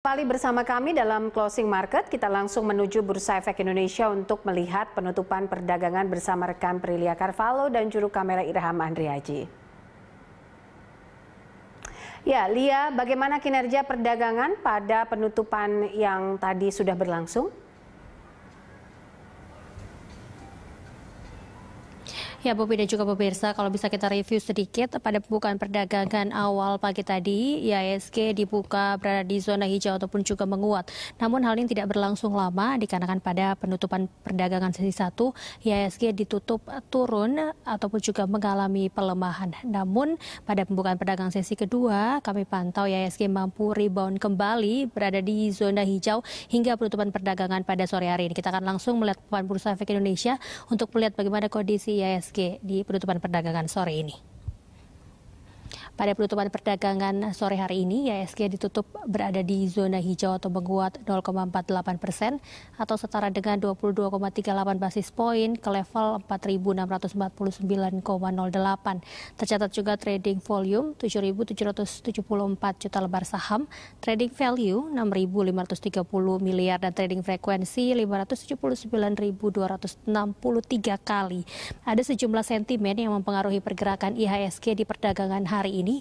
Kembali bersama kami dalam Closing Market, kita langsung menuju Bursa Efek Indonesia untuk melihat penutupan perdagangan bersama rekan Prilia Carvalho dan juru kamera Irham Andriaji. Ya, Lia, bagaimana kinerja perdagangan pada penutupan yang tadi sudah berlangsung? Ya, Bobi dan juga pemirsa, kalau bisa kita review sedikit pada pembukaan perdagangan awal pagi tadi, IHSG dibuka berada di zona hijau ataupun juga menguat. Namun hal ini tidak berlangsung lama dikarenakan pada penutupan perdagangan sesi 1, IHSG ditutup turun ataupun juga mengalami pelemahan. Namun pada pembukaan perdagangan sesi kedua, kami pantau IHSG mampu rebound kembali berada di zona hijau hingga penutupan perdagangan pada sore hari ini. Kita akan langsung melihat pembukaan Bursa Efek Indonesia untuk melihat bagaimana kondisi IHSG di penutupan perdagangan sore ini. Pada penutupan perdagangan sore hari ini, IHSG ditutup berada di zona hijau atau menguat 0,48% atau setara dengan 22,38 basis poin ke level 4.649,08. Tercatat juga trading volume 7.774 juta lembar saham, trading value 6.530 miliar dan trading frekuensi 579.263 kali. Ada sejumlah sentimen yang mempengaruhi pergerakan IHSG di perdagangan hari ini,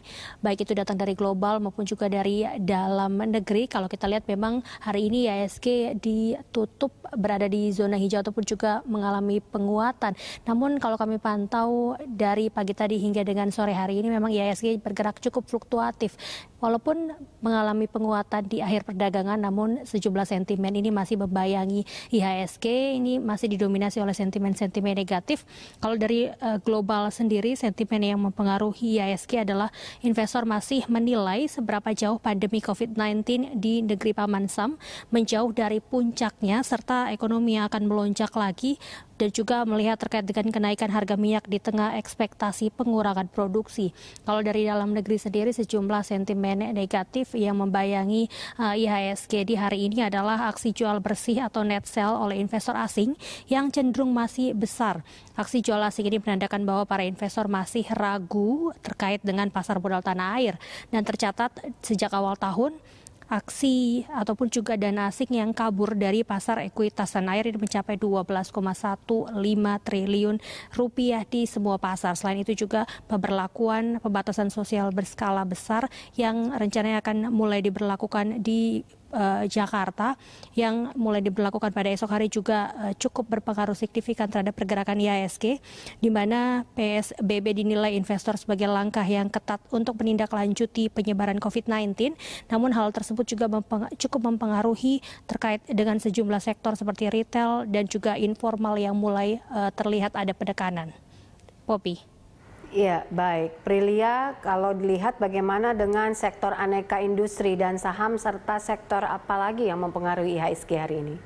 baik itu datang dari global maupun juga dari dalam negeri. Kalau kita lihat memang hari ini IHSG ditutup berada di zona hijau ataupun juga mengalami penguatan. Namun kalau kami pantau dari pagi tadi hingga dengan sore hari ini memang IHSG bergerak cukup fluktuatif. Walaupun mengalami penguatan di akhir perdagangan, namun sejumlah sentimen ini masih membayangi IHSG. Ini masih didominasi oleh sentimen-sentimen negatif. Kalau dari global sendiri, sentimen yang mempengaruhi IHSG adalah investor masih menilai seberapa jauh pandemi COVID-19 di negeri Paman Sam menjauh dari puncaknya serta ekonomi yang akan melonjak lagi, dan juga melihat terkait dengan kenaikan harga minyak di tengah ekspektasi pengurangan produksi. Kalau dari dalam negeri sendiri, sejumlah sentimen negatif yang membayangi IHSG di hari ini adalah aksi jual bersih atau net sell oleh investor asing yang cenderung masih besar. Aksi jual asing ini menandakan bahwa para investor masih ragu terkait dengan pasar modal tanah air, dan tercatat sejak awal tahun aksi ataupun juga dana asing yang kabur dari pasar ekuitas tanah air ini mencapai 12,15 triliun rupiah di semua pasar. Selain itu juga pemberlakuan pembatasan sosial berskala besar yang rencananya akan mulai diberlakukan di Jakarta yang mulai diberlakukan pada esok hari juga cukup berpengaruh signifikan terhadap pergerakan IHSG, di mana PSBB dinilai investor sebagai langkah yang ketat untuk menindaklanjuti penyebaran COVID-19. Namun hal tersebut juga cukup mempengaruhi terkait dengan sejumlah sektor seperti retail dan juga informal yang mulai terlihat ada penekanan. Poppy. Ya, baik. Prilia, kalau dilihat bagaimana dengan sektor aneka industri dan saham serta sektor apa lagi yang mempengaruhi IHSG hari ini?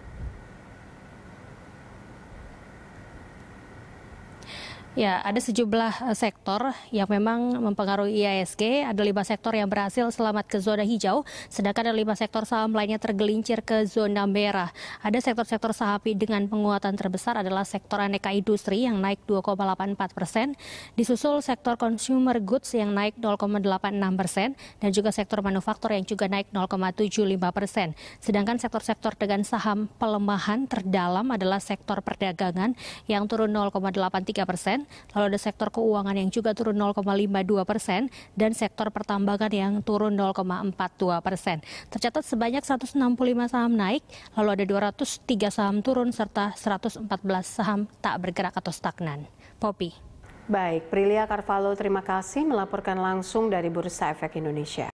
Ya, ada sejumlah sektor yang memang mempengaruhi IHSG. Ada 5 sektor yang berhasil selamat ke zona hijau, sedangkan ada 5 sektor saham lainnya tergelincir ke zona merah. Ada sektor-sektor saham dengan penguatan terbesar adalah sektor aneka industri yang naik 2,84%, disusul sektor consumer goods yang naik 0,86%, dan juga sektor manufaktur yang juga naik 0,75%. Sedangkan sektor-sektor dengan saham pelemahan terdalam adalah sektor perdagangan yang turun 0,83%, lalu ada sektor keuangan yang juga turun 0,52% dan sektor pertambangan yang turun 0,42%. Tercatat sebanyak 165 saham naik, lalu ada 203 saham turun serta 114 saham tak bergerak atau stagnan. Poppy. Baik, Prilia Carvalho, terima kasih melaporkan langsung dari Bursa Efek Indonesia.